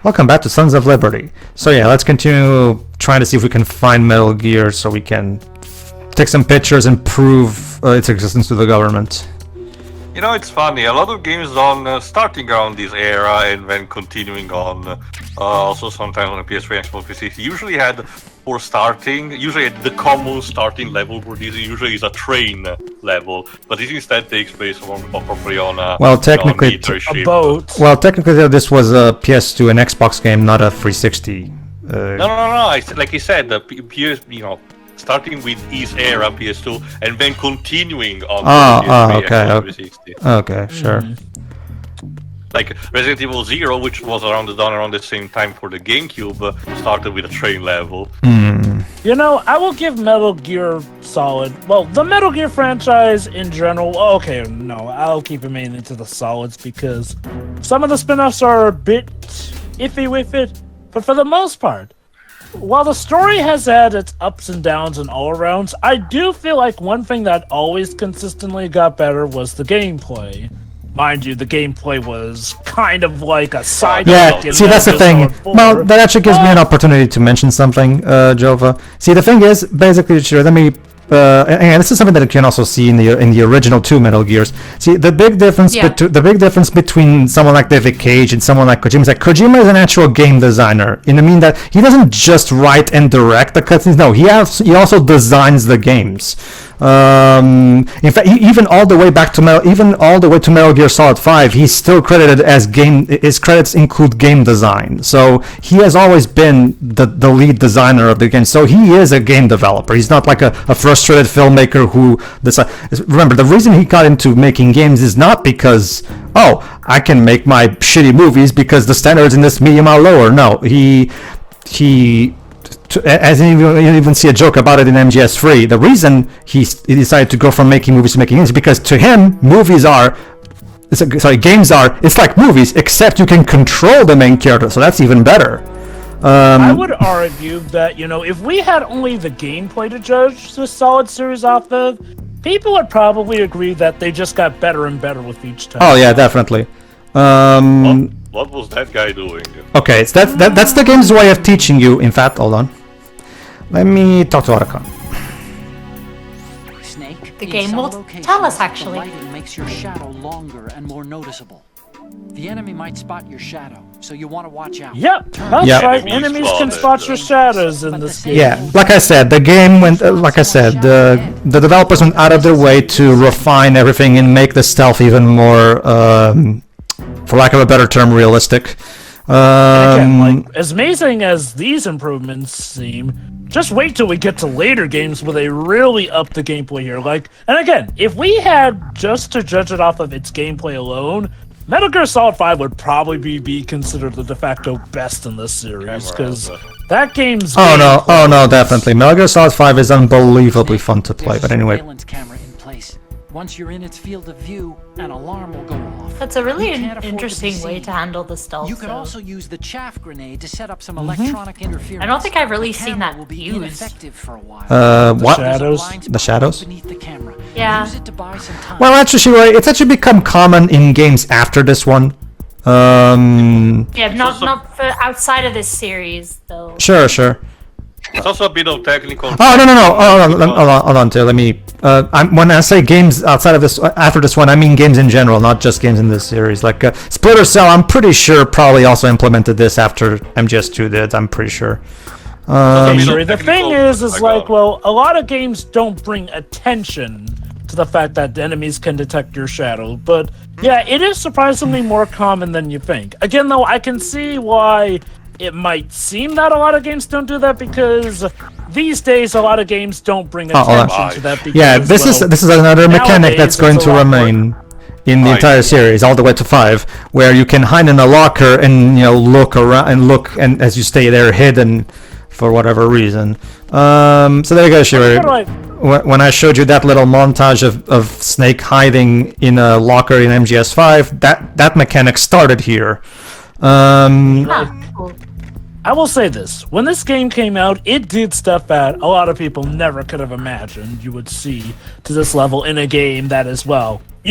Welcome back to Sons of Liberty. So yeah, let's continue trying to see if we can find Metal Gear so we can take some pictures and prove its existence to the government. You know, it's funny, a lot of games on starting around this era and then continuing on, also sometimes on the PS3 and Xbox 360, usually had for starting, usually the common starting level for this usually is a train level, but this instead takes place probably on a, technically, a boat. Well, technically this was a PS2 and Xbox game, not a 360. No, like I said, the PS, starting with his era PS2 and then continuing on PS3 and 360. Okay, sure. Like Resident Evil 0, which was done around the same time for the GameCube, started with a train level. You know, I will give Metal Gear solid. Well, the Metal Gear franchise in general. Okay, no, I'll keep it mainly to the solids because some of the spin-offs are a bit iffy with it, but for the most part, while the story has had its ups and downs and all-arounds, I do feel like one thing that always consistently got better was the gameplay. Mind you, the gameplay was kind of like a side. Yeah, see, that's the thing. Well, that actually gives me an opportunity to mention something, Jova. See, the thing is, basically, sure, let me... and this is something that you can also see in the original 2 Metal Gears. See, the big difference between someone like David Cage and someone like Kojima is that Kojima is an actual game designer. In the mean that he doesn't just write and direct the cutscenes. No, he also designs the games. In fact, even all the way to Metal Gear Solid 5, he's still credited as his credits include game design. So he has always been the lead designer of the game. So he is a game developer. He's not like a frustrated filmmaker who remember, the reason he got into making games is not because I can make my shitty movies because the standards in this medium are lower. No, he as you even see a joke about it in MGS3, the reason he decided to go from making movies to making games is because to him, games are, it's like movies, except you can control the main character, so that's even better. I would argue that, if we had only the gameplay to judge the Solid series off of, people would probably agree that they just got better and better with each time. Oh yeah, definitely. What was that guy doing? Okay, so that's the game's way of teaching you. In fact, hold on. Let me talk to Archon. The game will tell us, actually. Lighting makes your shadow longer and more noticeable. The enemy might spot your shadow, so you want to watch out. Yep, that's right. Enemies can spot your shadows in this game. Yeah, like I said, the game went. The developers went out of their way to refine everything and make the stealth even more, for lack of a better term, realistic. Again, as amazing as these improvements seem, just wait till we get to later games where they really up the gameplay here. And again, if we had just to judge it off of its gameplay alone, Metal Gear Solid 5 would probably be considered the de facto best in this series, because that game's... Oh no, definitely. Metal Gear Solid 5 is unbelievably fun to play, but anyway. Once you're in its field of view, an alarm will go off. That's a really interesting way to handle the stealth. You can also use the chaff grenade to set up some electronic interference. I don't think I've really seen that used. Ineffective for a while. What? The shadows? Beneath the camera. Yeah. Use it to buy some time. Well, actually, it's actually become common in games after this one. Yeah, not for outside of this series, though. Sure. It's also a bit of technical... Hold on, let me... when I say games outside of this, after this one, I mean games in general, not just games in this series. Like, Splinter Cell, I'm pretty sure probably also implemented this after MGS2 did, I'm pretty sure. The thing is a lot of games don't bring attention to the fact that the enemies can detect your shadow, but yeah, it is surprisingly more common than you think. Again, though, I can see why it might seem that a lot of games don't do that, because these days a lot of games don't bring attention to that. Because, yeah, this is another mechanic that's going to remain in the entire series, all the way to 5, where you can hide in a locker and look around and as you stay there hidden for whatever reason. So there you go, Shiro. When I showed you that little montage of Snake hiding in a locker in MGS5, that mechanic started here. Cool. I will say this, when this game came out, it did stuff that a lot of people never could have imagined you would see to this level in a game that is,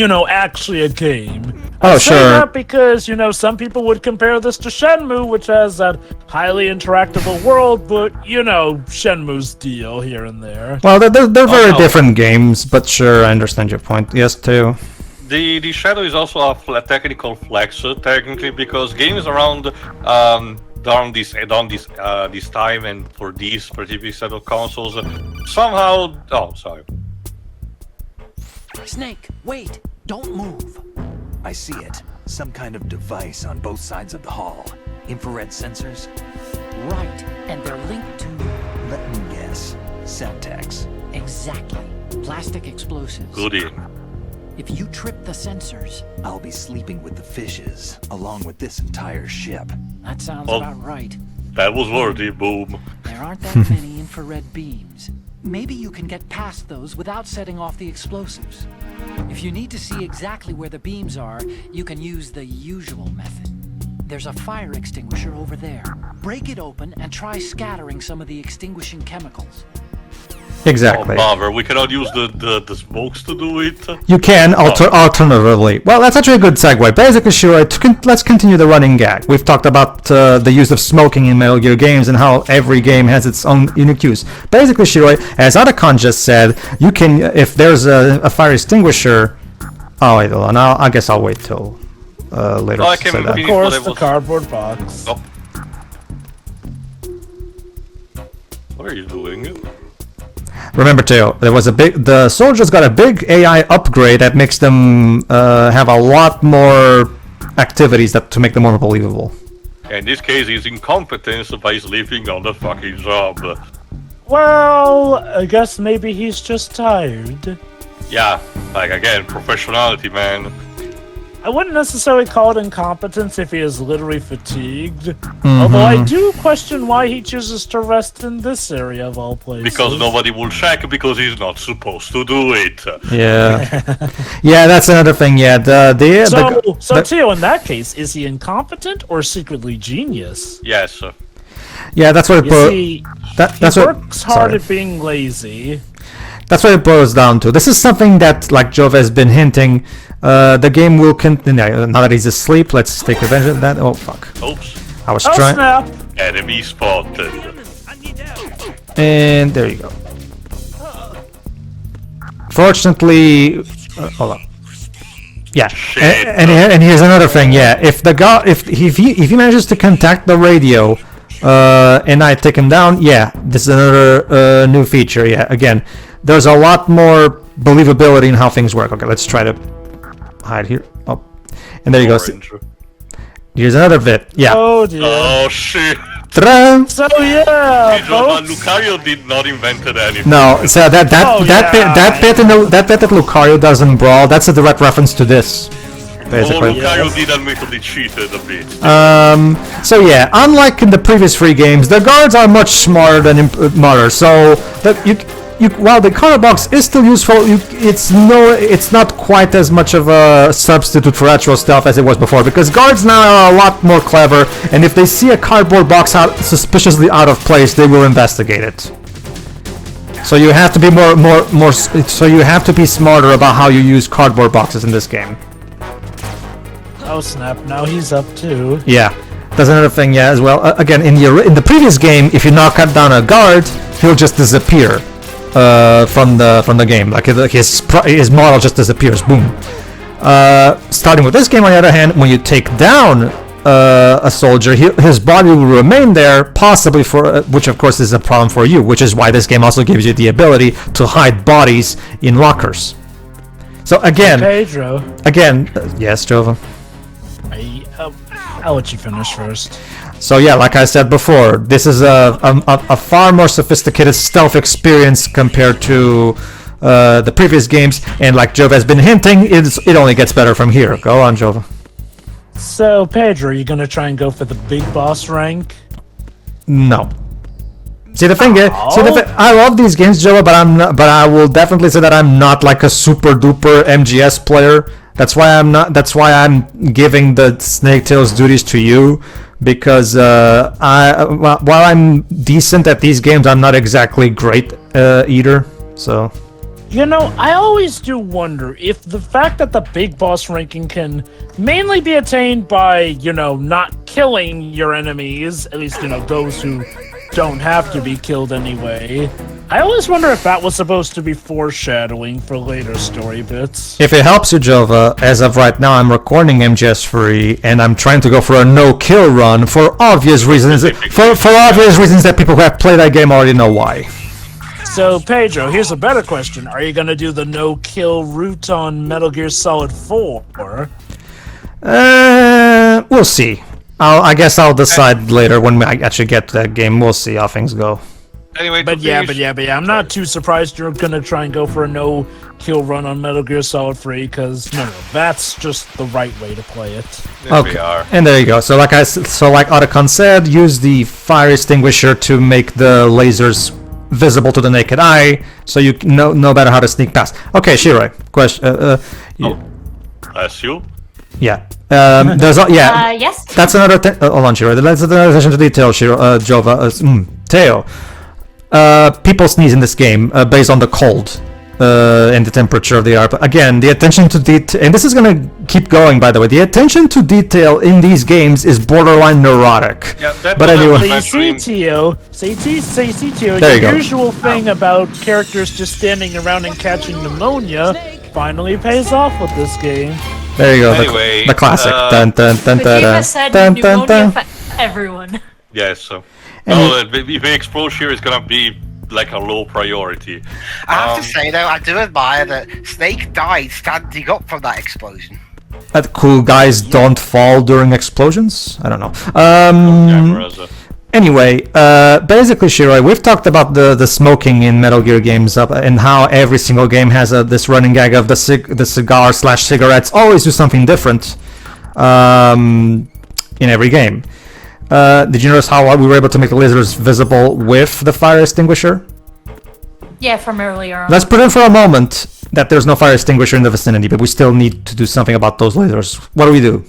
actually a game. Oh, I say sure. that because, some people would compare this to Shenmue, which has that highly interactable world, but, Shenmue's deal here and there. Well, they're very no. different games, but sure, I understand your point. Yes, too. The Shadow is also a technical flex, technically, because games around this time and for these specific set of consoles somehow. Oh, sorry. Snake, wait! Don't move! I see it. Some kind of device on both sides of the hall. Infrared sensors? Right, and they're linked to... Let me guess. Semtex. Exactly. Plastic explosives. Goody. If you trip the sensors, I'll be sleeping with the fishes, along with this entire ship. that sounds Well- about right. That was worthy. Boom. There aren't that many infrared beams. Maybe you can get past those without setting off the explosives. If you need to see exactly where the beams are, you can use the usual method. There's a fire extinguisher over there. Break it open and try scattering some of the extinguishing chemicals. Exactly. Oh, bother. We cannot use the smokes to do it. You can alternatively. Well, that's actually a good segue. Basically, sure. Let's continue the running gag. We've talked about the use of smoking in Metal Gear games and how every game has its own unique use. Basically, Shiroi, as Otacon just said, you can, if there's a fire extinguisher. Oh wait, hold on. I guess I'll wait till later. I to can say that. be- Of course, Well, it the was- cardboard box. Oh. What are you doing? Remember too, the soldiers got a big AI upgrade that makes them have a lot more activities to make them more believable. In this case, he's incompetence by sleeping on the fucking job. Well, I guess maybe he's just tired. Yeah, like again, professionality, man. I wouldn't necessarily call it incompetence if he is literally fatigued. Although I do question why he chooses to rest in this area of all places. Because nobody will check because he's not supposed to do it. Yeah, yeah, that's another thing. Yeah, So Tio, in that case, is he incompetent or secretly genius? Yes. yeah, that's what it You see, that's he what. works hard Sorry. at being lazy. That's what it boils down to. This is something that, like Jove has been hinting, the game will continue. Now that he's asleep, let's take advantage of that. Oh fuck! Oops. I was Oh trying, snap! Enemy spotted. and there you go. Fortunately, hold on. Yeah, Shit. and here's another thing. Yeah, if he manages to contact the radio, and I take him down, yeah, this is another new feature. Yeah, again, there's a lot more believability in how things work. Okay, let's try to hide here. Oh, and there you go. Orange. Here's another bit. Yeah. Oh dear. Oh shit. Ta-da! So yeah, folks. Lucario did not invent anything. No, so that Oh, yeah. bit that Lucario does in Brawl, that's a direct reference to this, Although basically. Lucario did admittedly cheated a bit. So yeah, unlike in the previous 3 games, the guards are much smarter than Mother. So that while the color box is still useful, it's not quite as much of a substitute for actual stealth as it was before, because guards now are a lot more clever, and if they see a cardboard box suspiciously out of place, they will investigate it. So you have to be so you have to be smarter about how you use cardboard boxes in this game. Oh snap! Now he's up too. Yeah, that's another thing. Yeah, as well. Again, in the previous game, if you knock down a guard, he'll just disappear from the game. Like his model just disappears. Boom. Starting with this game, on the other hand, when you take down a soldier, his body will remain there, possibly for which of course is a problem for you. Which is why this game also gives you the ability to hide bodies in lockers. So again, Pedro. yes, Jova. I'll let you finish first. So yeah, like I said before, this is a far more sophisticated stealth experience compared to the previous games, and like Jova has been hinting, it only gets better from here. Go on, Jova. So Pedro, are you gonna try and go for the big boss rank? No. See the thing is, I love these games, Jova, but I will definitely say that I'm not like a super duper MGS player. That's why I'm giving the Snake Tales duties to you, because while I'm decent at these games, I'm not exactly great either. So You know, I always do wonder if the fact that the big boss ranking can mainly be attained by, you know, not killing your enemies, at least, you know, those who don't have to be killed anyway. I always wonder if that was supposed to be foreshadowing for later story bits. If it helps you, Jova, as of right now, I'm recording MGS free, and I'm trying to go for a no-kill run for obvious reasons. For obvious reasons that people who have played that game already know why. So, Pedro, here's a better question. Are you gonna do the no-kill route on Metal Gear Solid 4? We'll see. I guess I'll decide later when I actually get to that game. We'll see how things go. Anyway, But yeah, I'm not too surprised you're gonna try and go for a no-kill run on Metal Gear Solid 3, because, no, that's just the right way to play it. There we are. And there you go. So like Otacon said, use the fire extinguisher to make the lasers visible to the naked eye, so you know better how to sneak past. Okay, Shiroi, question. Bless you. Yeah. Yes? That's another thing. Hold on, Shiroi. That's another attention to detail, Jova. Teo. People sneeze in this game based on the cold and the temperature of the air. But again, the attention to detail, and this is gonna keep going, by the way. The attention to detail in these games is borderline neurotic. Yeah, that But was anyway, So you see, Teo, There you the go. usual thing about characters just standing around and catching pneumonia finally pays off with this game. there you go. Anyway, the classic. Dun dun dun dun Kojima said dun dun pneumonia dun. for everyone. Yes. So, the exposure is gonna be like a low priority. I have to say though, I do admire that Snake died standing up from that explosion. That cool guys don't fall during explosions. I don't know. Cameras, Anyway, basically, Shiroi, we've talked about the smoking in Metal Gear games and how every single game has this running gag of the cigar/cigarettes always do something different in every game. Did you notice how we were able to make the lasers visible with the fire extinguisher? Yeah, from earlier on. Let's pretend for a moment that there's no fire extinguisher in the vicinity, but we still need to do something about those lasers. What do we do?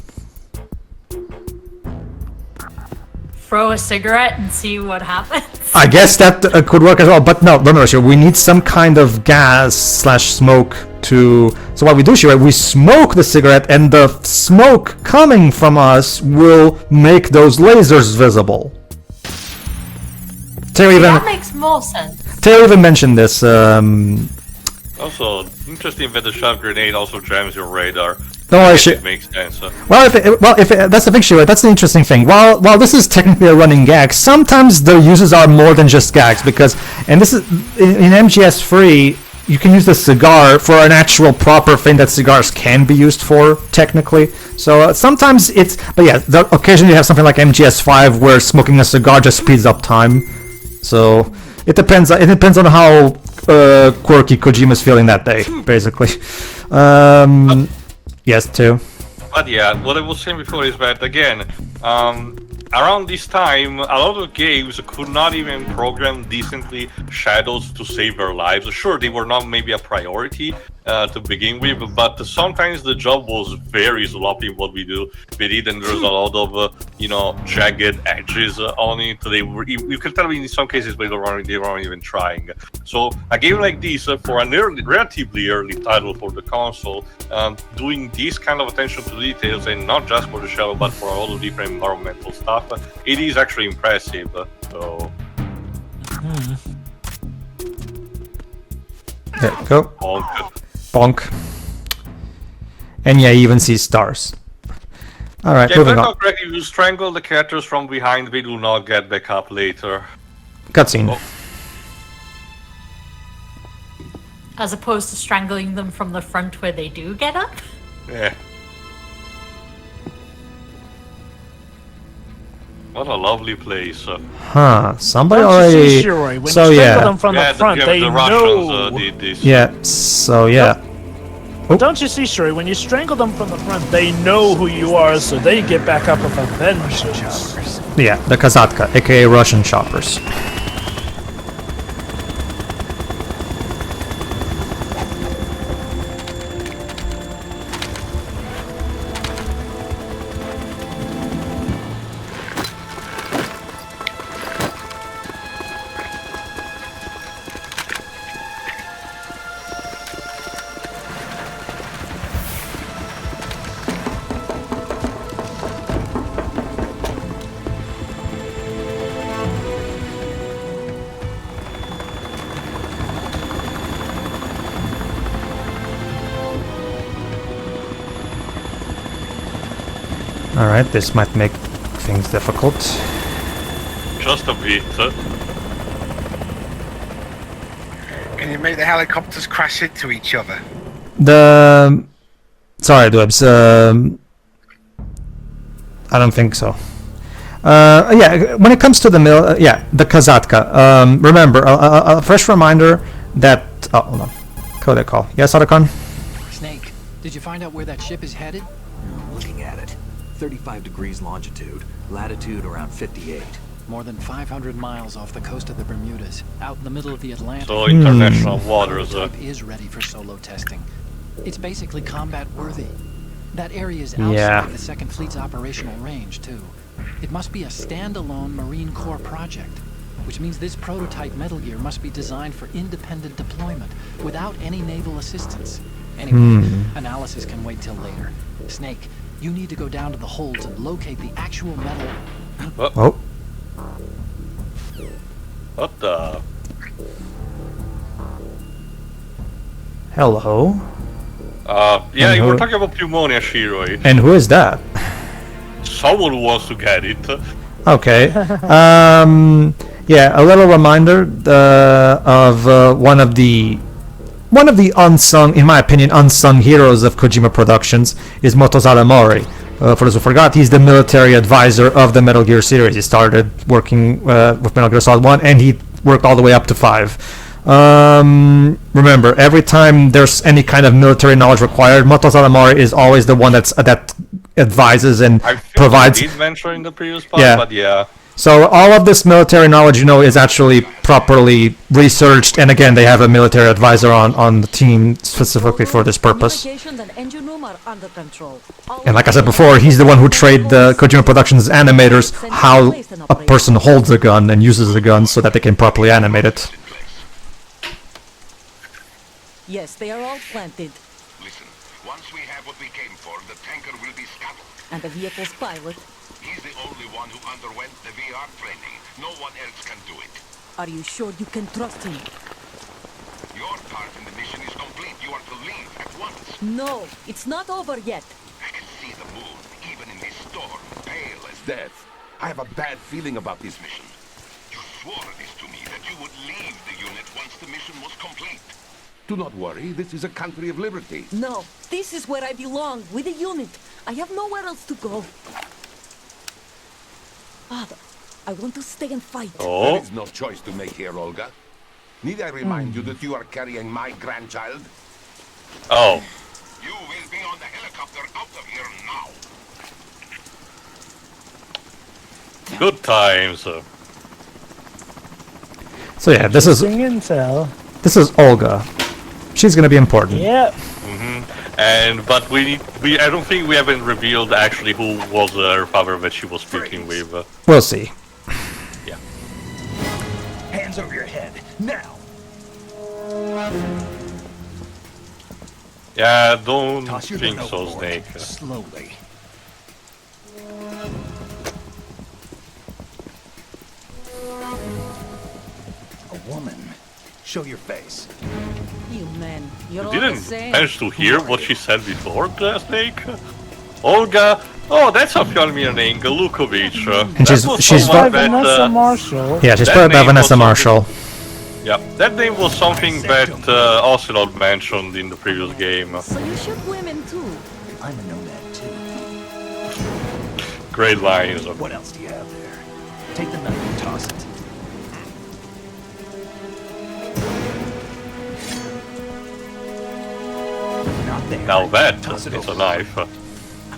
Throw a cigarette and see what happens. I guess that could work as well, but no, remember, Shiro, we need some kind of gas/smoke to... So what we do, Shiro, we smoke the cigarette, and the smoke coming from us will make those lasers visible. That makes more sense. Taylor even mentioned this. Also, interesting that the shot grenade also jams your radar. No, It makes sense. Well, that's the thing, Shiro. That's the interesting thing. While this is technically a running gag, sometimes the uses are more than just gags because, and this is in MGS free, you can use the cigar for an actual proper thing that cigars can be used for technically. So sometimes it's, but yeah, occasionally you have something like MGS5 where smoking a cigar just speeds up time. So it depends. It depends on how quirky Kojima's feeling that day, basically. Yes, too. But yeah, what I was saying before is that again, around this time, a lot of games could not even program decently shadows to save their lives. Sure, they were not maybe a priority to begin with, but sometimes the job was very sloppy what we did, and there's a lot of jagged edges on it. You can tell in some cases they weren't even trying. So a game like this, for a relatively early title for the console, doing this kind of attention to details, and not just for the shadow but for all the different environmental stuff, it is actually impressive. So There you go. bonk. Bonk. And yeah, you even see stars. Alright, Yeah, if moving I'm on. not correct, if you strangle the characters from behind, they do not get back up later. Cutscene. As opposed to strangling them from the front where they do get up. Yeah. What a lovely place. Huh, somebody Don't you see, already... Shiroi, when So you strangle yeah. them from the front, they the know. Russians did this. Yeah, so yeah. Don't you see, Shuri, when you strangle them from the front, they know who you are, so they get back up with a vengeance. Yeah, the Kazatka, aka Russian choppers. Alright, this might make things difficult. Just a bit. Can you make the helicopters crash into each other? Sorry, Dwebs. I don't think so. Yeah, when it comes to the the Kazatka. Remember, a fresh reminder that. Oh, hold on. Code call. Yes, Otacon? Snake, did you find out where that ship is headed? Looking at it. 35 degrees longitude, latitude around 58. More than 500 miles off the coast of the Bermudas, out in the middle of the Atlantic. So international waters. The prototype is ready for solo testing. It's basically combat worthy. That area is outside of the Second Fleet's operational range, too. It must be a standalone Marine Corps project, which means this prototype Metal Gear must be designed for independent deployment, without any naval assistance. Anyway, analysis can wait till later. Snake, you need to go down to the holds and locate the actual metal... Oh. What the? Hello. Yeah, you were talking about pneumonia, Shiroi. And who is that? Someone who wants to get it. Okay. Yeah, a little reminder of one of the unsung, in my opinion, unsung heroes of Kojima Productions is Motozara Mori. For those who forgot, he's the military advisor of the Metal Gear series. He started working with Metal Gear Solid 1, and he worked all the way up to 5. Remember, every time there's any kind of military knowledge required, Motozara Mori is always the one that advises and provides. I did mention in the previous part, but yeah. So all of this military knowledge, is actually properly researched, and again, they have a military advisor on the team specifically for this purpose. And like I said before, he's the one who trained the Kojima Productions animators how a person holds a gun and uses a gun so that they can properly animate it. Yes, they are all planted. Listen, once we have what we came for, the tanker will be scuttled. And the vehicle's pilot? He's the only one who underwent the VR training. No one else can do it. Are you sure you can trust him? Your part in the mission is complete. You are to leave at once. No, it's not over yet. I can see the moon, even in this storm, pale as death. I have a bad feeling about this mission. You swore this to me, that you would leave the unit once the mission was complete. Do not worry, this is a country of liberty. No, this is where I belong, with the unit. I have nowhere else to go. Father, I want to stay and fight. There is no choice to make here, Olga. Need I remind you that you are carrying my grandchild? Oh. You will be on the helicopter out of here now. Good times. So yeah, this is Olga. She's gonna be important. Yeah. But I don't think we haven't revealed actually who was her father that she was speaking with. We'll see. Yeah. Hands over your head, now! Yeah, don't Toss your think gun so, overboard. Snake. Slowly. A woman. Show your face. You men, you're You all the didn't same. manage to hear what she said before, Snake? Olga? Oh, that's a female name, Gurlukovich. And she's By Vanessa Marshall. Yeah, she's played by Vanessa Marshall. Yeah, that name was something that Ocelot mentioned in the previous game. So you shoot women too. I'm a nomad too. Great lines. What else do you have there? Take the knife and toss it. Not there. Now that Toss it is a over. knife.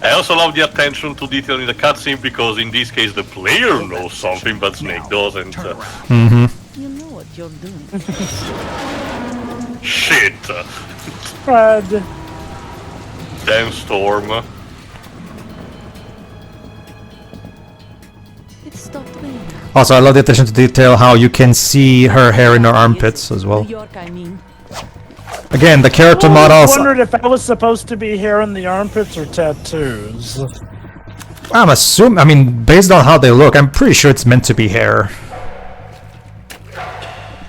I also love the attention to detail in the cutscene because in this case the player knows something but Snake doesn't. Turn around. You know what you're doing. Shit! Fred. Damn Storm. It stopped raining. Also, I love the attention to detail, how you can see her hair in her armpits as well. New York, I mean. Again, the character I models. wondered if that was supposed to be hair in the armpits or tattoos. I'm assuming. I mean, based on how they look, I'm pretty sure it's meant to be hair.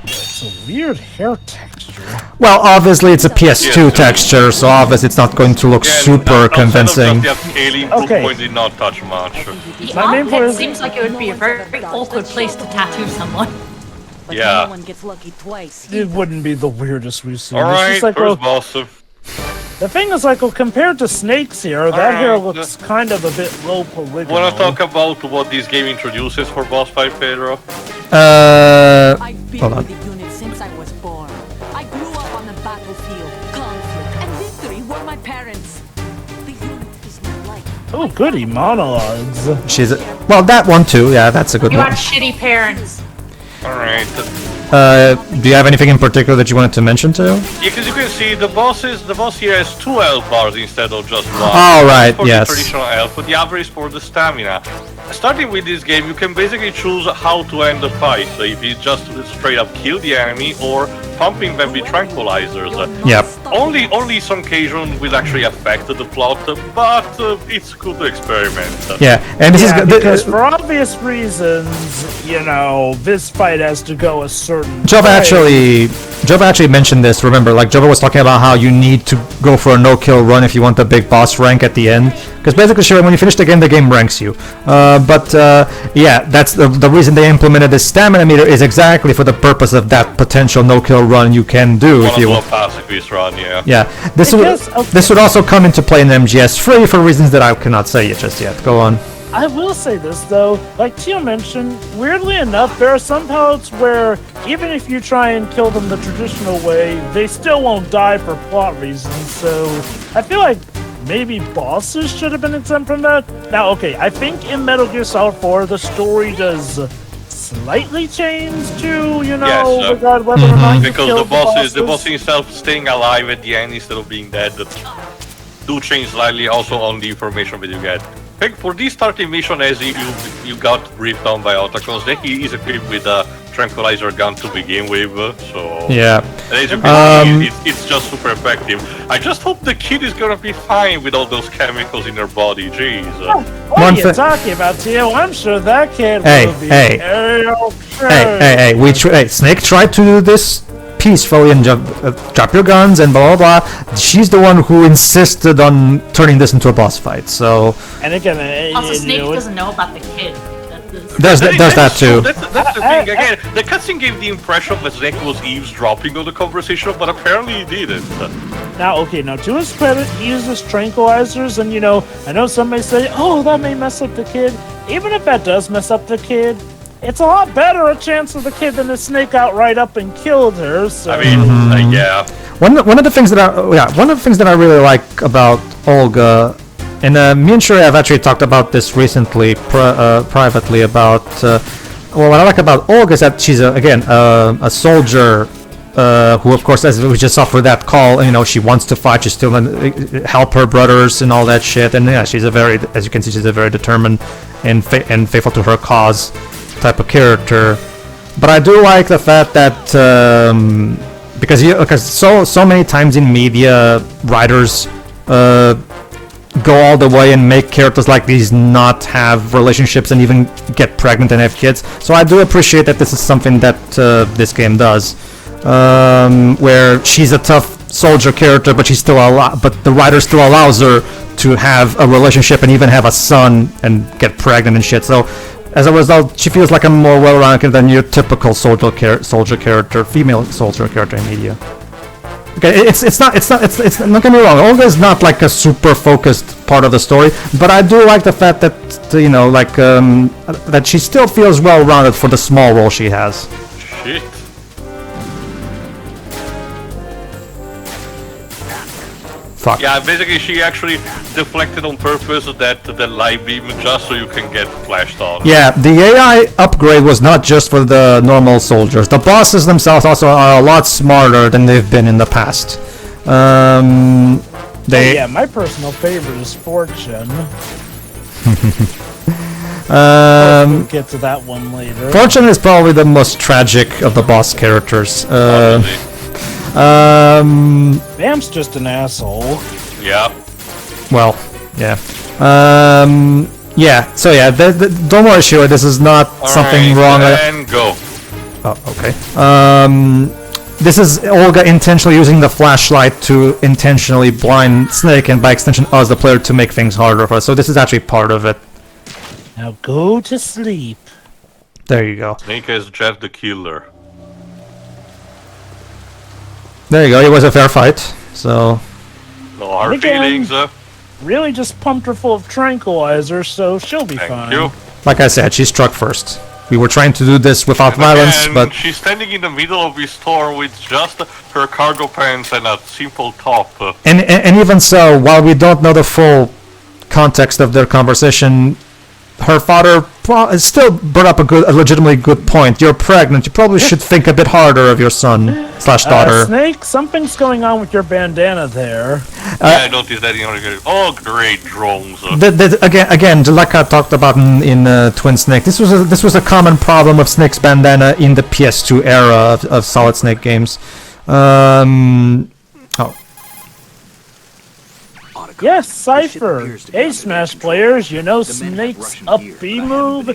It's a weird hair texture. Well, obviously it's a PS2 PS2. texture, so obviously it's not going to look super convincing. The scaling Okay. point did not touch much. The My main point armpit is- seems like it would be a very awkward place to tattoo someone. But Yeah. no one gets lucky twice. It wouldn't be the weirdest we've seen. All It's right, just like, first well, boss. the thing is, like, well, compared to Snake's here, that Alright, hair looks kind of a bit low polygonal. Wanna talk about what this game introduces for boss fight, Pedro? I've been Hold on. with the unit since I was born. I grew up on the battlefield. Conflict and victory were my parents. The unit is my life. Oh, goody monologues. She's well, that one too. Yeah, that's a good You one. had shitty parents. Alright. Do you have anything in particular that you wanted to mention too? Yeah, because you can see the boss here has 2 health bars instead of just 1. Oh, right, For yes. the traditional health, but the other is for the stamina. Starting with this game, you can basically choose how to end the fight. So if you just straight up kill the enemy or pumping them with tranquilizers. Yep. Only some occasion will actually affect the plot, but it's good to experiment. Yeah, and this Yeah, is because for obvious reasons, you know, this fight has to go a certain way. Jova actually mentioned this. Remember, like Jova was talking about how you need to go for a no-kill run if you want the big boss rank at the end. Because basically, sure, when you finish the game ranks you. Yeah, that's the reason they implemented this stamina meter is exactly for the purpose of that potential no-kill run you can do if you. Want to do a pacifist run, yeah. Yeah, this would also come into play in MGS3 for reasons that I cannot say just yet. Go on. I will say this though, like Tio mentioned, weirdly enough, there are some pellets where even if you try and kill them the traditional way, they still won't die for plot reasons. So I feel like maybe bosses should have been exempt from that. Now, okay, I think in Metal Gear Solid 4 the story does slightly change to, you know, Yes, regard whether or not you because kill the boss bosses. himself staying alive at the end instead of being dead do change slightly also on the information that you get. I think for this starting mission, as you got briefed on by Otacons, that he is equipped with a tranquilizer gun to begin with, so Yeah. and as you can see, it's just super effective. I just hope the kid is gonna be fine with all those chemicals in her body. Jeez. What are you talking about, Tio? I'm sure that kid will be Hey. okay. Snake tried to do this peacefully and drop your guns and blah blah blah. She's the one who insisted on turning this into a boss fight. So And again, Also, you Snake know, doesn't know about the kid. there's that too. That's the thing. Again, the cutscene gave the impression that Snake was eavesdropping on the conversation, but apparently he didn't. Now, to his credit, he uses tranquilizers, and you know, I know some may say, oh, that may mess up the kid. Even if that does mess up the kid, it's a lot better a chance of the kid than the Snake outright up and killed her. So. I mean, yeah. One of the things that I really like about Olga, and me and Shuri have actually talked about this recently privately about. Well, what I like about Olga is that she's a soldier who, of course, as we just saw for that call, you know, she wants to fight. She still help her brothers and all that shit. And yeah, she's as you can see, she's a very determined and faithful to her cause type of character. But I do like the fact that because so many times in media, writers go all the way and make characters like these not have relationships and even get pregnant and have kids. So I do appreciate that this is something that this game does, where she's a tough soldier character, but but the writer still allows her to have a relationship and even have a son and get pregnant and shit. So as a result, she feels like a more well-rounded than your typical soldier character, female soldier character in media. Okay, it's not don't get me wrong. Olga is not like a super focused part of the story, but I do like the fact that you know, like that she still feels well-rounded for the small role she has. Shit. Fuck. Yeah, basically she actually deflected on purpose that the light beam just so you can get flashed on. Yeah, the AI upgrade was not just for the normal soldiers. The bosses themselves also are a lot smarter than they've been in the past. Yeah, my personal favorite is Fortune. We'll get to that one later. Fortune is probably the most tragic of the boss characters. Bam's just an asshole. Yeah. Well, yeah. Yeah, so yeah, don't worry, Shua, this is not something wrong. And go. Oh, okay. this is Olga intentionally using the flashlight to intentionally blind Snake, and by extension us, the player, to make things harder for us. So this is actually part of it. Now go to sleep. There you go. Snake as Jeff the Killer. There you go. It was a fair fight. So No hard Again. feelings. Really just pumped her full of tranquilizers, so she'll be Thank fine. you. like I said, she struck first. We were trying to do this without violence, And but she's standing in the middle of this store with just her cargo pants and a simple top. and even so, while we don't know the full context of their conversation, her father still brought up a legitimately good point. You're pregnant. You probably should think a bit harder of your son/daughter. Snake, something's going on with your bandana there. Yeah, I noticed that in other. Oh, great drones. Again, like I talked about in Twin Snake, this was a common problem of Snake's bandana in the PS2 era of Solid Snake games. Yes, Cypher. Hey, Smash players, you know Snake's up B move?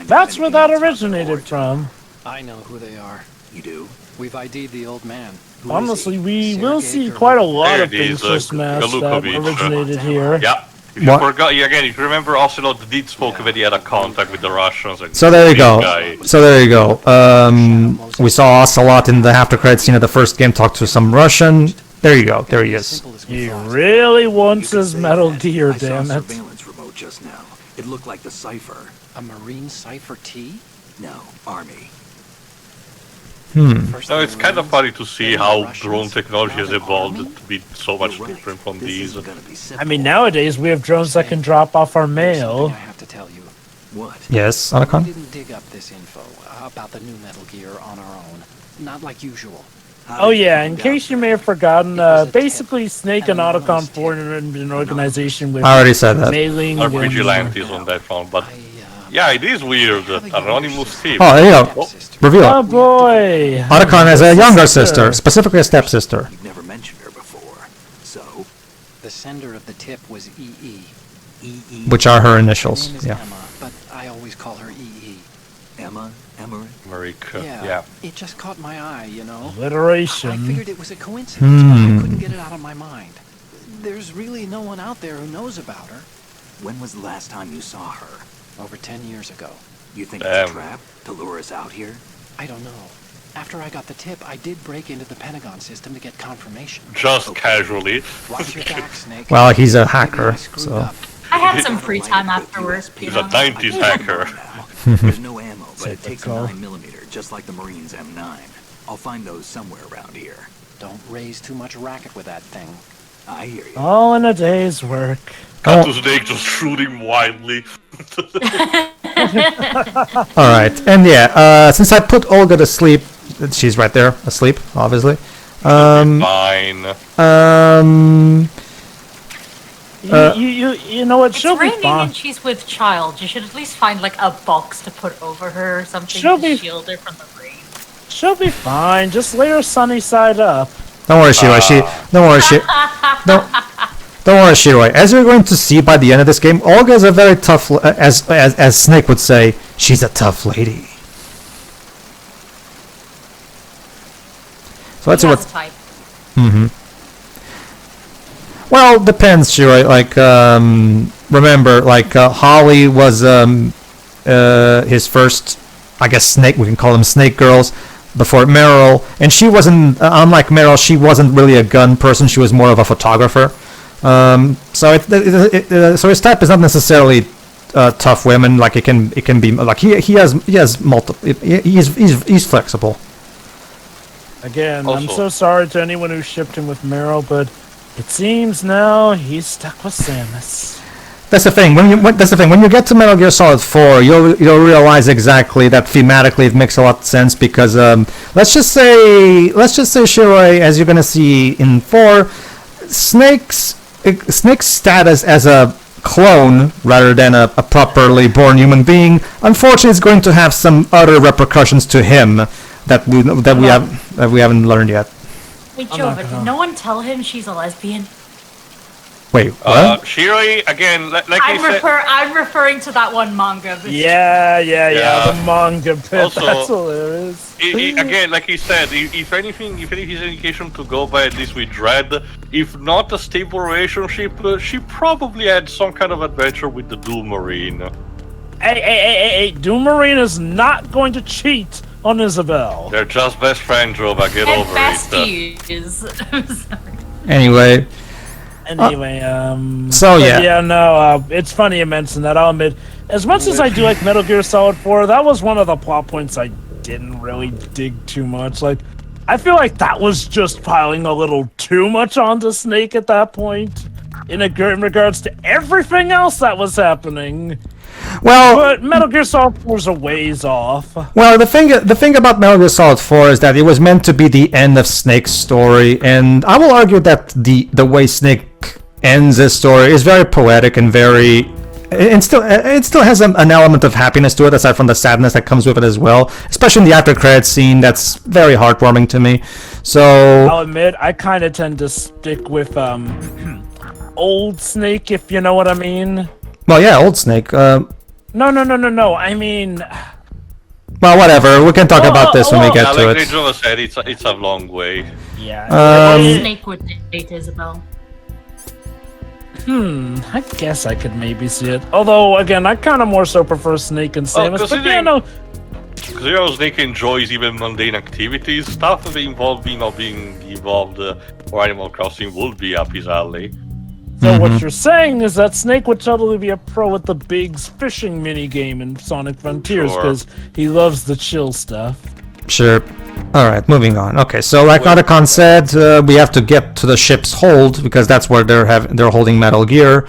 That's where that originated from. I know who they are. You do? We've ID'd the old man. Honestly, we will see quite a lot There of it is, things for Smash that Gurlukovich. originated here. Yeah. If you forgot, again, if you remember, Ocelot did spoke that he had a contact with the Russians. And So there you go. guy. So there you go. We saw Ocelot in the after credit scene of the first game talk to some Russian. There you go. There he is. He really wants his Metal Gear, damn it. Surveillance remote just now. It looked like the cipher. A Marine Cypher T? No, Army. No, it's kind of funny to see how drone technology has evolved to be so much different from these. I mean, nowadays we have drones that can drop off our mail. I have to tell you. What? Yes, We Anacon? didn't dig up this info about the new Metal Gear on our own. Not like usual. Oh yeah, in case you may have forgotten, basically Snake and Otacon formed an organization with I already said that. mailing Our and... vigilantes on that one, but yeah, it is weird. Anonymous tip. Oh, there you go. Reveal Oh it. boy! Otacon has a younger sister, specifically a stepsister. You've never mentioned her before. So, The sender of the tip was EE. E.E. Which are her Her initials. name is Yeah. Emma, but I always call her EE. Emma? Emmerich? Marika, Yeah, yeah. it just caught my eye, you know. I Alliteration. figured it was a coincidence, but I couldn't get it out of my mind. There's really no one out there who knows about her. When was the last time you saw her? Over 10 years ago. You think it's a Damn. trap to lure us out here? I don't know. After I got the tip, I did break into the Pentagon system to get confirmation. Just casually. Watch your back, Snake. Well, he's a Maybe hacker, I screwed so... up. I had some free time afterwards, He's Pedro. a 90s hacker. There's no ammo, but it takes a Typical. 9mm, just like the Marines M9. I'll find those somewhere around here. Don't raise too much racket with that thing. I hear you. All in a day's work. Cut to Snake just shooting wildly. Alright, and yeah, since I put Olga to sleep, she's right there, asleep, obviously. Fine. You know what? It's She'll be raining fine. and she's with child. You should at least find like a box to put over her or something She'll to be- shield her from the rain. She'll be fine. Just lay her sunny side up. Don't worry, Shiroi. Don't worry, don't worry, Shiroi. As you're going to see by the end of this game, Olga is a very tough, as Snake would say, she's a tough lady. So let's see He what. has a type. Well, depends, Shiroi. Like, remember, like Holly was his first, I guess, Snake. We can call them Snake Girls. Before Meryl, and she wasn't, unlike Meryl, she wasn't really a gun person. She was more of a photographer. So his type is not necessarily tough women. Like it can be like he has multiple. He's flexible. Again, I'm Also- so sorry to anyone who shipped him with Meryl, but it seems now he's stuck with Samus. That's the thing. When you get to Metal Gear Solid 4, you'll realize exactly that thematically it makes a lot of sense because let's just say Shiroi, as you're gonna see in 4, Snake's status as a clone rather than a properly born human being, unfortunately, is going to have some other repercussions to him that we haven't learned yet. Wait, I'm not Jova, gonna- did no one tell him she's a lesbian? Wait, what? Shiroi, again, like you said... I'm referring to that one manga. But Yeah, the manga bit. Also, That's hilarious. Again, like he said, if anything is an indication to go by, at least with Dread, if not a stable relationship, she probably had some kind of adventure with the Doom Marine. Hey, Doom Marine is not going to cheat on Isabel. They're just best friends, Jova, get and over besties. Anyway. So yeah. Yeah, no, it's funny you mentioned that. I'll admit, as much as I do like Metal Gear Solid 4, that was one of the plot points I didn't really dig too much. Like, I feel like that was just piling a little too much onto Snake at that point, in regards to everything else that was happening. Well, but Metal Gear Solid 4 is a ways off. Well, the thing about Metal Gear Solid 4 is that it was meant to be the end of Snake's story, and I will argue that the way Snake ends his story is very poetic and very. It still has an element of happiness to it, aside from the sadness that comes with it as well. Especially in the after credits scene, that's very heartwarming to me. So I'll admit, I kind of tend to stick with old Snake, if you know what I mean. Well, yeah, old Snake. No. I mean, well, whatever. We can talk about this when we get to like it. Jova said, it's a long way. Yeah. Snake would date Isabel. I guess I could maybe see it. Although, again, I kind of more so prefer Snake and Samus. But yeah, no. Because Snake enjoys even mundane activities, stuff that involve being involved for Animal Crossing would be up his alley. So what you're saying is that Snake would totally be a pro at the Biggs fishing minigame in Sonic Frontiers because he loves the chill stuff. Sure. Alright, moving on. Okay, so like Otacon said, we have to get to the ship's hold because that's where they're holding Metal Gear.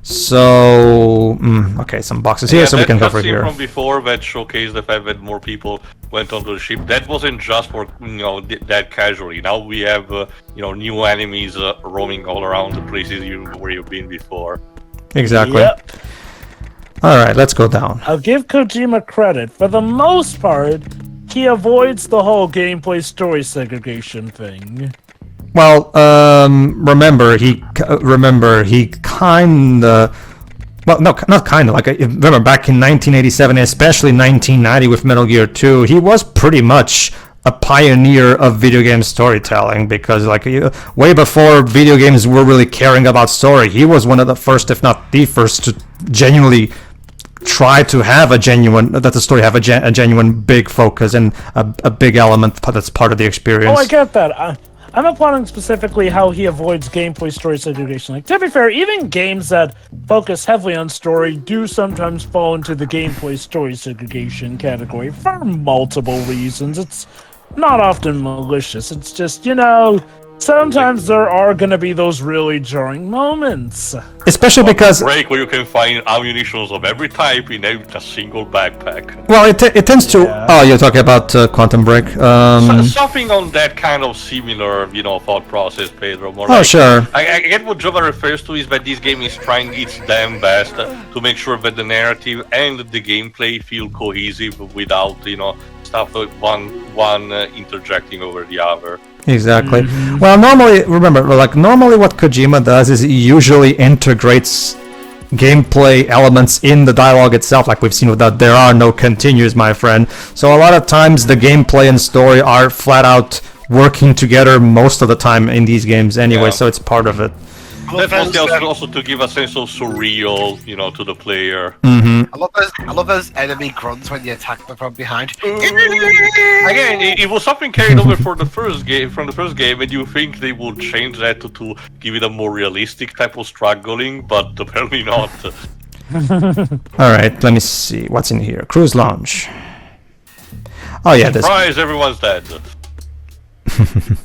So, okay, some boxes here, so we can go for here. From before that showcased the fact that more people went onto the ship. That wasn't just for that casually. Now we have new enemies roaming all around the places where you've been before. Exactly. Yep. All right, let's go down. I'll give Kojima credit. For the most part, he avoids the whole gameplay story segregation thing. Well, remember he kinda. Well, no, not kinda. Like, remember back in 1987, especially 1990 with Metal Gear 2, he was pretty much a pioneer of video game storytelling because, like, way before video games were really caring about story, he was one of the first, if not the first, to genuinely try to have that the story have a genuine big focus and a big element that's part of the experience. Oh, I get that. I'm applying specifically how he avoids gameplay story segregation. Like, to be fair, even games that focus heavily on story do sometimes fall into the gameplay story segregation category for multiple reasons. It's not often malicious. It's just, sometimes there are gonna be those really jarring moments. Especially because break where you can find ammunitions of every type in a single backpack. Well, it tends to. Oh, you're talking about Quantum Break. Something on that kind of similar, thought process, Pedro. Sure. I get what Jova refers to is that this game is trying its damn best to make sure that the narrative and the gameplay feel cohesive without, stuff like one interjecting over the other. Exactly. Well, normally what Kojima does is he usually integrates gameplay elements in the dialogue itself, like we've seen with that "there are no continues, my friend." So a lot of times the gameplay and story are flat out working together most of the time in these games anyway, so it's part of it. That was also to give a sense of surreal, to the player. Mm-hmm. I love those enemy grunts when you attack them from behind. Again, it was something carried over from the first game, and you think they would change that to give it a more realistic type of struggling, but apparently not. Alright, let me see. What's in here? Cruise Lounge. Oh yeah, this. Surprise, everyone's dead.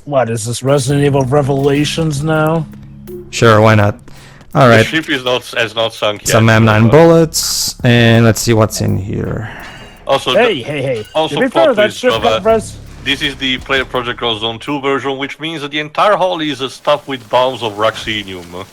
What is this, Resident Evil Revelations now? Sure, why not? All right. The ship is not sunk yet. Some M9 bullets, and let's see what's in here. Also, hey. Also, this is the Player Project Zone 2 version, which means that the entire hall is stuffed with bombs of Raxinium.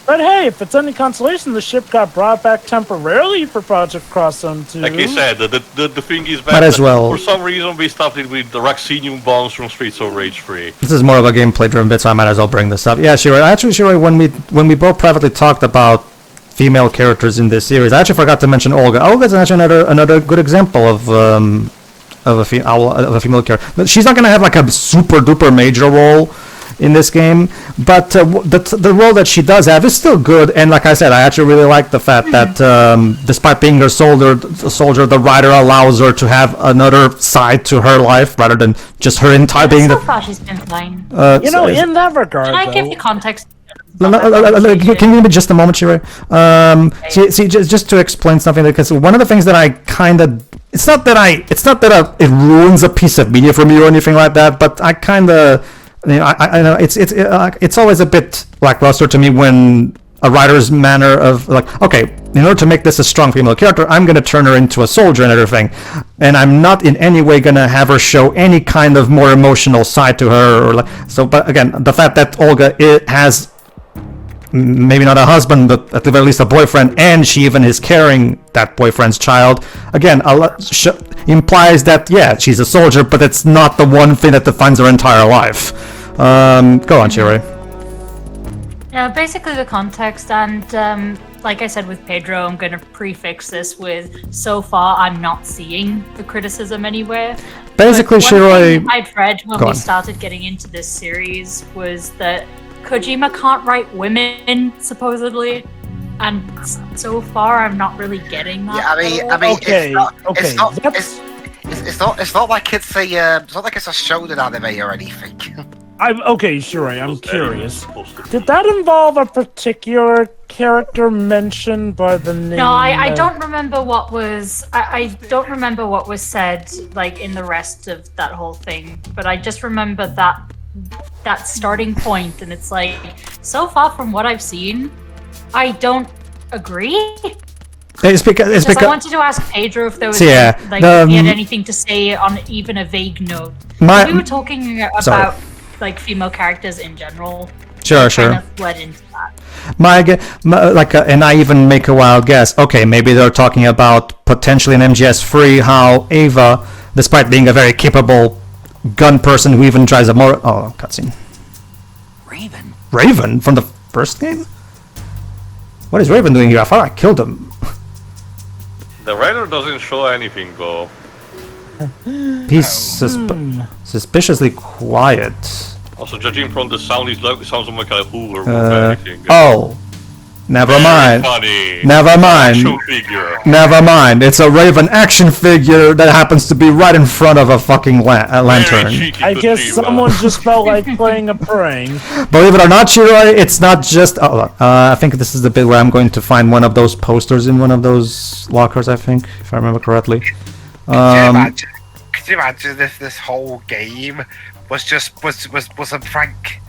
But hey, if it's any consolation, the ship got brought back temporarily for Project Cross Zone 2. Like I said, the thing is Might as well. for some reason we stopped it with the Raxinium bombs from Streets of Rage 3. This is more of a gameplay-driven bit, so I might as well bring this up. Yeah, Shiro. Actually, Shiro, when we both privately talked about female characters in this series, I actually forgot to mention Olga. Olga's actually another good example of a female character. But she's not gonna have like a super duper major role in this game, but the role that she does have is still good. And like I said, I actually really like the fact that despite being a soldier, the writer allows her to have another side to her life rather than just her entire being So far, she's been fine. In that regard, Can I give though, you context? Can you give me just a moment, Shiro? See, just to explain something, because one of the things that I kind of, it's not that it ruins a piece of media for me or anything like that, but I kind of, I know it's always a bit lackluster to me when a writer's manner of like, okay, in order to make this a strong female character, I'm gonna turn her into a soldier and everything, and I'm not in any way gonna have her show any kind of more emotional side to her, or like so. But again, the fact that Olga has maybe not a husband, but at the very least a boyfriend, and she even is carrying that boyfriend's child, again, implies that, yeah, she's a soldier, but it's not the one thing that defines her entire life. Go on, Shiro. Yeah, basically the context, and like I said with Pedro, I'm going to prefix this with, so far I'm not seeing the criticism anywhere. Basically, Shiro, I'd read when we started getting into this series was that Kojima can't write women, supposedly, and so far I'm not really getting that. Yeah, I mean, Okay, it's not like it's a shonen anime or anything. Okay, sure. I'm curious. Did that involve a particular character mentioned by the name? No, I don't remember what was. I don't remember what was said like in the rest of that whole thing. But I just remember that starting point, and it's like so far from what I've seen, I don't agree. It's because I wanted to ask Pedro if there was if he had anything to say on even a vague note. We were talking about like female characters in general. Sure. Kind of led into that. And I even make a wild guess. Okay, maybe they're talking about potentially in MGS3 how Ava, despite being a very capable gun person who even tries a more cutscene. Raven from the first game. What is Raven doing here? I thought I killed him. The writer doesn't show anything though. He's suspiciously quiet. Also, judging from the sound, it sounds like a Hoover or anything. Oh, never mind. Funny. Never mind. Action figure. Never mind. It's a Raven action figure that happens to be right in front of a fucking lantern. I guess someone just felt like playing a prank. Believe it or not, Shiro, it's not just. I think this is the bit where I'm going to find one of those posters in one of those lockers. I think, if I remember correctly. Could you imagine if this whole game was a prank?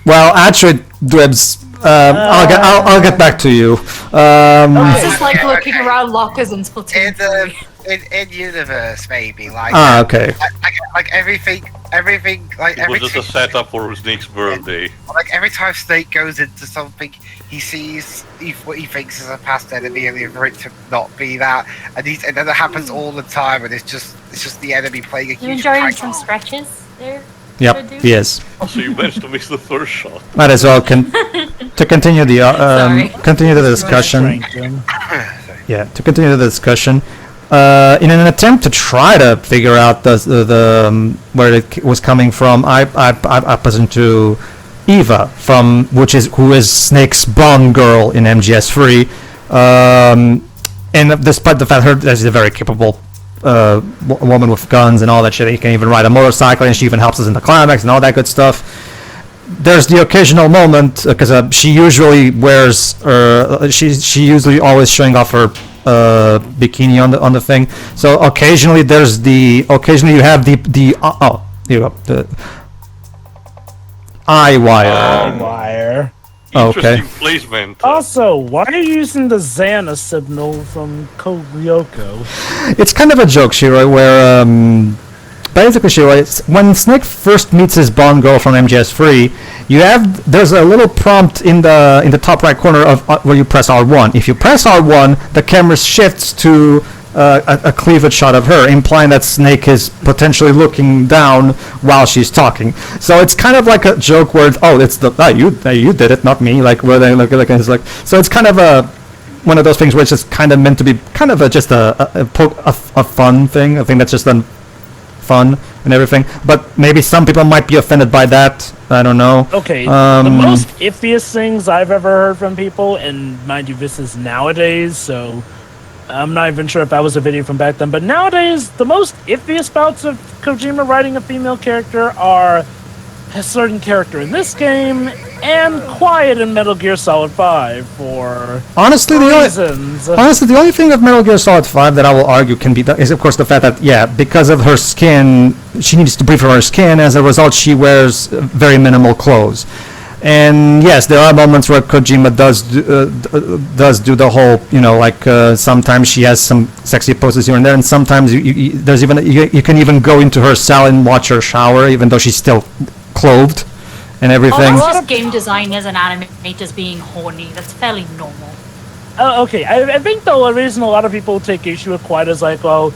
Well, actually, Dwibs, I'll get back to you. This is like looking around lockers in Splatoon 3. In universe, maybe like. Okay. Like everything. It was just a setup for Snake's birthday. Like every time Snake goes into something, he sees what he thinks is a past enemy, and for it to not be that, and then it happens all the time, and it's just the enemy playing a huge. You enjoying prank. some stretches there? Yep, he is. Also, you managed to miss the first shot. Might as well to continue the discussion. Yeah, to continue the discussion. In an attempt to try to figure out the where it was coming from, I presented to Eva who is Snake's Bond girl in MGS3, and despite the fact that she's a very capable woman with guns and all that shit, he can even ride a motorcycle, and she even helps us in the climax and all that good stuff. There's the occasional moment because she usually wears she usually always showing off her bikini on the thing. So occasionally you have here you go, the eye wire. Interesting Okay. placement. Also, why are you using the Xana signal from Ryoko? It's kind of a joke, Shiro, where basically, Shiro, when Snake first meets his Bond girl from MGS3, there's a little prompt in the top right corner of where you press R1. If you press R1, the camera shifts to a cleavage shot of her, implying that Snake is potentially looking down while she's talking. So it's kind of like a joke where it's you did it, not me. Like where they look and it's like, so it's kind of one of those things where it's just kind of meant to be kind of just a fun thing. I think that's just fun and everything. But maybe some people might be offended by that. I don't know. Okay, the most iffiest things I've ever heard from people, and mind you, this is nowadays, so I'm not even sure if that was a video from back then, but nowadays, the most iffiest bouts of Kojima writing a female character are a certain character in this game and Quiet in Metal Gear Solid 5 for honestly reasons. The only thing of Metal Gear Solid 5 that I will argue can be is, of course, the fact that, because of her skin, she needs to breathe from her skin. As a result, she wears very minimal clothes. And yes, there are moments where Kojima does do the whole, sometimes she has some sexy poses here and there, and sometimes you can even go into her cell and watch her shower, even though she's still clothed and everything. That's just game designers and animators being horny. That's fairly normal. Okay, I think the reason a lot of people take issue with Quiet is like, well,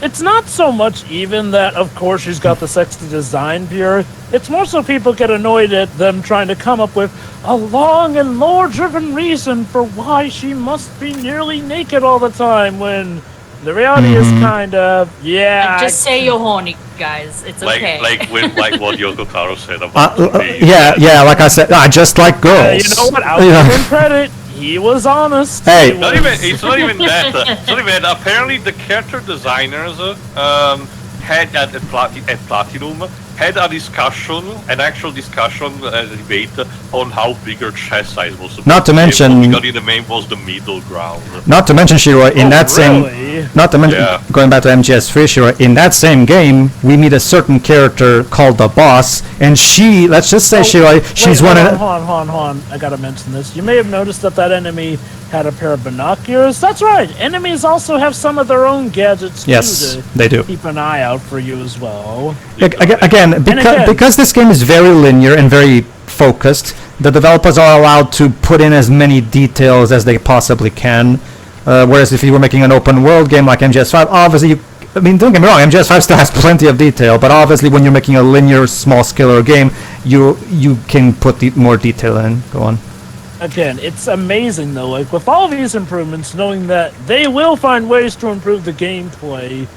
it's not so much even that, of course, she's got the sexy design here. It's more so people get annoyed at them trying to come up with a long and lore-driven reason for why she must be nearly naked all the time, when the reality is kind of, Just say you're horny, guys. It's okay. Like what Yoko Taro said about like I said, I just like girls. You know what? I'll give him credit. He was honest. Hey, it's not even that. Apparently, the character designers had at Platinum had a actual discussion, debate on how big her chest size was supposed not to mention, what we got in the main was the middle ground. Not to mention, Shiro, going back to MGS3, Shiro, in that same game, we meet a certain character called the Boss, and she, let's just say, Shiro, she's one of... Hold on, I gotta mention this. You may have noticed that enemy had a pair of binoculars. That's right, enemies also have some of their own gadgets, too, they do. Keep an eye out for you as well. Again, because this game is very linear and very focused, the developers are allowed to put in as many details as they possibly can. Whereas if you were making an open world game like MGS5, obviously, don't get me wrong, MGS5 still has plenty of detail, but obviously when you're making a linear, small-scale game, you can put more detail in. Go on. Again, it's amazing, though, like, with all these improvements, knowing that they will find ways to improve the gameplay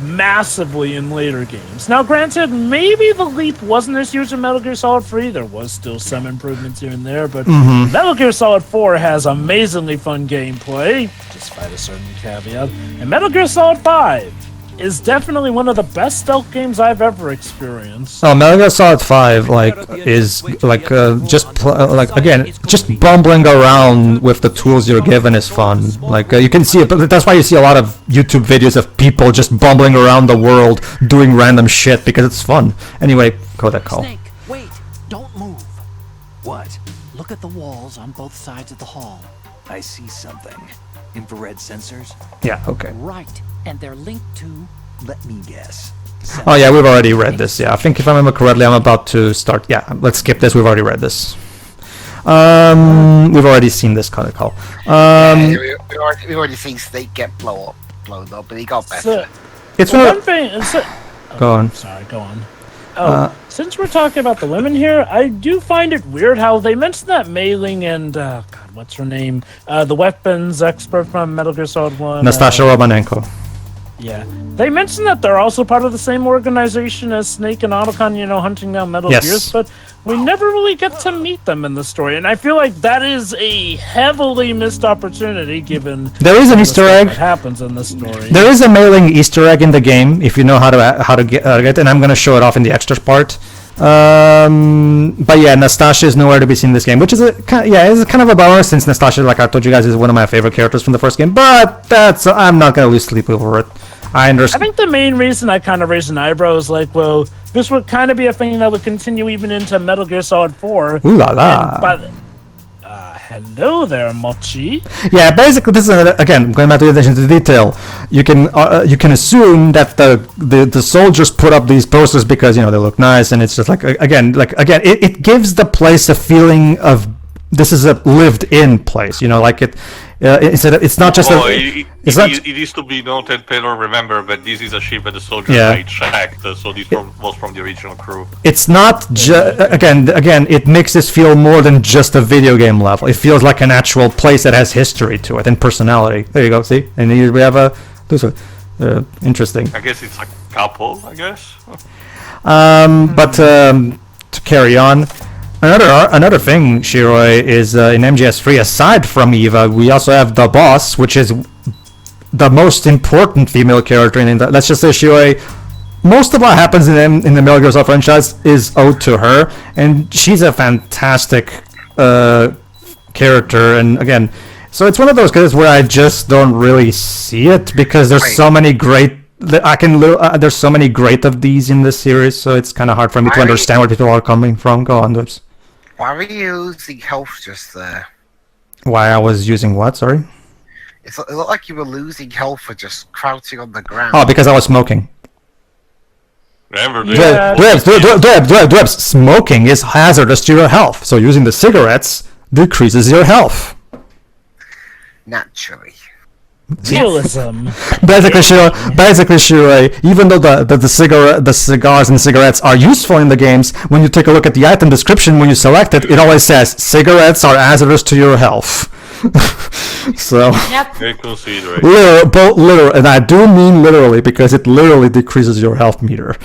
massively in later games. Now, granted, maybe the leap wasn't as huge in Metal Gear Solid 3. There was still some improvements here and there, but Metal Gear Solid 4 has amazingly fun gameplay, despite a certain caveat. And Metal Gear Solid 5 is definitely one of the best stealth games I've ever experienced. Oh, Metal Gear Solid 5 is just bumbling around with the tools you're given is fun. You can see it, but that's why you see a lot of YouTube videos of people just bumbling around the world doing random shit because it's fun. Anyway, Kodak call. Snake, wait! Don't move. What? Look at the walls on both sides of the hall. I see something. Infrared sensors? Yeah, okay. Right, and they're linked to... Let me guess. Oh yeah, we've already read this. Yeah, I think if I remember correctly, I'm about to start. Yeah, let's skip this. We've already read this. We've already seen this kind of call. We've already seen Snake get blown up, but he got better. It's one thing. Go on. Sorry, go on. Since we're talking about the women here, I do find it weird how they mentioned that Mei Ling and what's her name? The weapons expert from Metal Gear Solid 1. Nastasha Romanenko. Yeah. They mentioned that they're also part of the same organization as Snake and Otacon, hunting down Metal Gears, but we never really get to meet them in the story, and I feel like that is a heavily missed opportunity given there is an Easter egg that happens in the story. There is a mailing Easter egg in the game if you know how to get it, and I'm going to show it off in the extras part. But yeah, Nastasha is nowhere to be seen in this game, which is it's kind of a bummer since Nastasha, like I told you guys, is one of my favorite characters from the first game. But I'm not gonna lose sleep over it. I understand. I think the main reason I kind of raised an eyebrow is like, well, this would kind of be a thing that would continue even into Metal Gear Solid 4. Ooh la la. Hello there, Mochi. Yeah, basically, this is again going back to the attention to detail. You can assume that the soldiers put up these posters because they look nice, and it's just it gives the place a feeling of this is a lived-in place. It's not just it is to be noted, Pedro. Remember that this is a ship that the soldiers hijacked, so this was from the original crew. It's not again. It makes this feel more than just a video game level. It feels like an actual place that has history to it and personality. There you go. See, and here we have interesting. I guess it's a couple. I guess. But to carry on. Another thing, Shiroi, is in MGS3, aside from Eva, we also have the boss, which is the most important female character in the. Let's just say Shiroi. Most of what happens in the Metal Gear Solid franchise is owed to her, and she's a fantastic character. And again, so it's one of those cases where I just don't really see it because there's so many great. There's so many great of these in this series, so it's kind of hard for me to understand where people are coming from. Go on, Dibs. Why were you using health just there? Why I was using what? Sorry. It looked like you were losing health for just crouching on the ground. Oh, because I was smoking. Remember, Dwebs, smoking is hazardous to your health, so using the cigarettes decreases your health. Naturally. Realism. Basically, Shiroi, even though the cigars and cigarettes are useful in the games, when you take a look at the item description when you select it, it always says cigarettes are hazardous to your health. So, Yep. literal, and I do mean literally because it literally decreases your health meter.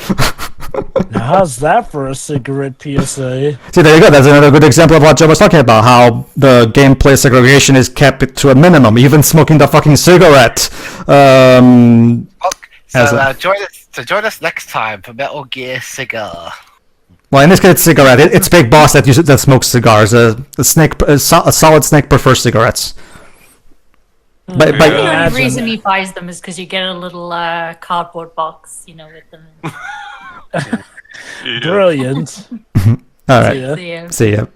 Now, how's that for a cigarette PSA? See, there you go. That's another good example of what Joe was talking about. How the gameplay segregation is kept to a minimum. Even smoking the fucking cigarette. Join us next time for Metal Gear Cigar. Well, in this case, it's cigarette. It's Big Boss that smokes cigars. A solid snake prefers cigarettes. But The reason he buys them is because you get a little cardboard box, with them. Brilliant. All right. See ya. See ya.